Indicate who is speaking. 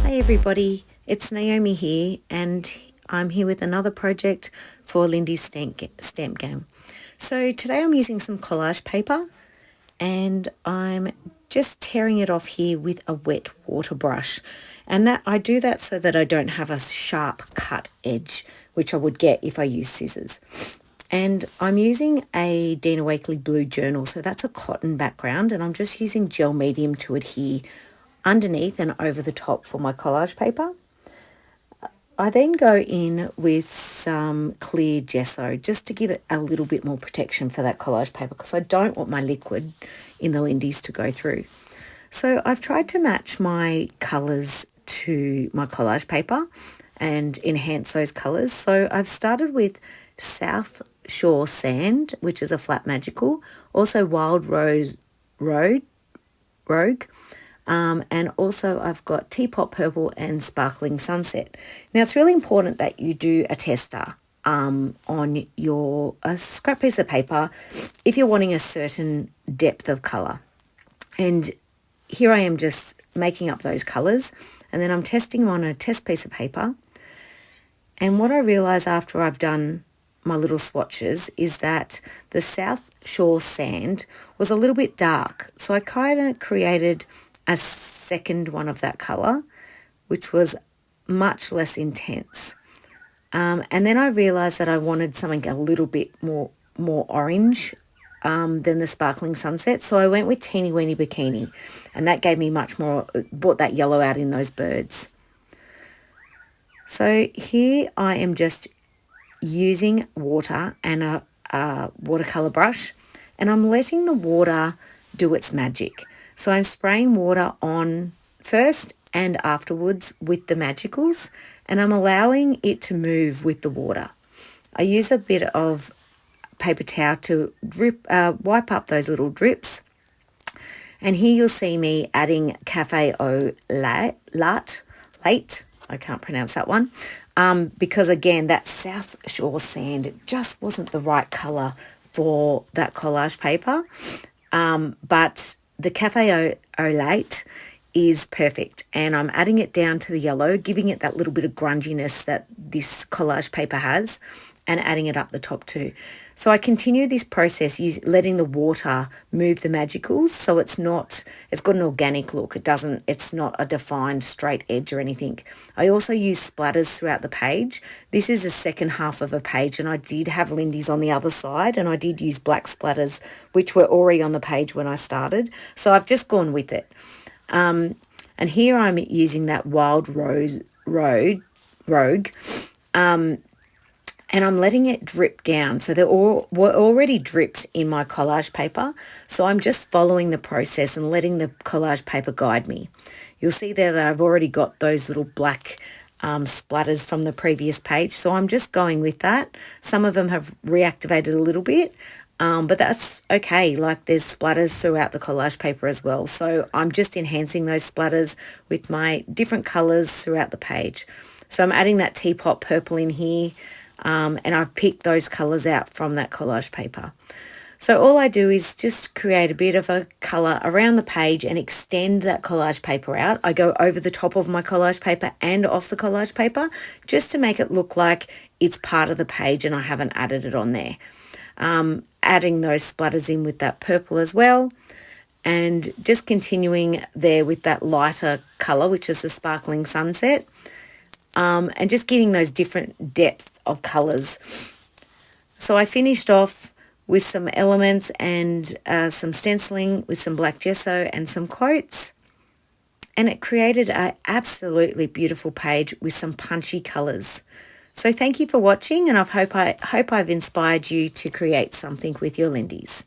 Speaker 1: Hi everybody, it's Naomi here, and I'm here with another project for Lindys Stamp Gang. So today I'm using some collage paper and I'm just tearing it off here with a wet water brush. And that I do that so that I don't have a sharp cut edge, which I would get if I use scissors. And I'm using a Dina Wakley blue journal, so that's a cotton background, and I'm just using gel medium to adhere underneath and over the top for my collage paper. I then go in with some clear gesso just to give it a little bit more protection for that collage paper, because I don't want my liquid in the Lindys to go through. So I've tried to match my colours to my collage paper and enhance those colours. So I've started with South Shore Sand, which is a flat magical, also Wild Rose Rogue, and also I've got Teapot Purple and Sparkling Sunset. Now it's really important that you do a tester on a scrap piece of paper if you're wanting a certain depth of colour. And here I am just making up those colours, and then I'm testing them on a test piece of paper. And what I realise after I've done my little swatches is that the South Shore Sand was a little bit dark. So I kind of created a second one of that colour, which was much less intense. And then I realised that I wanted something a little bit more orange than the Sparkling Sunset. So I went with Teeny Weeny Bikini, and that gave me much more, brought that yellow out in those birds. So here I am just using water and a watercolour brush, and I'm letting the water do its magic. So I'm spraying water on first and afterwards with the magicals, and I'm allowing it to move with the water. I use a bit of paper towel to wipe up those little drips. And here you'll see me adding Cafe Au Lait, I can't pronounce that one, because again, that South Shore Sand, it just wasn't the right colour for that collage paper. But the Cafe Au Lait is perfect, and I'm adding it down to the yellow, giving it that little bit of grunginess that this collage paper has, and adding it up the top too. So I continue this process letting the water move the magicals, so it's got an organic look. It's not a defined straight edge or anything. I also use splatters throughout the page. This is the second half of a page, and I did have Lindys on the other side, and I did use black splatters, which were already on the page when I started. So I've just gone with it. And here I'm using that Wild Rose Rogue, and I'm letting it drip down. So there were already drips in my collage paper. So I'm just following the process and letting the collage paper guide me. You'll see there that I've already got those little black splatters from the previous page. So I'm just going with that. Some of them have reactivated a little bit, but that's okay. Like, there's splatters throughout the collage paper as well. So I'm just enhancing those splatters with my different colours throughout the page. So I'm adding that Teapot Purple in here. And I've picked those colours out from that collage paper. So all I do is just create a bit of a colour around the page and extend that collage paper out. I go over the top of my collage paper and off the collage paper just to make it look like it's part of the page and I haven't added it on there. Adding those splatters in with that purple as well, and just continuing there with that lighter colour, which is the Sparkling Sunset, and just getting those different depths of colours. So I finished off with some elements and some stenciling with some black gesso and some quotes, and it created an absolutely beautiful page with some punchy colours. So thank you for watching, and I hope I've inspired you to create something with your Lindys.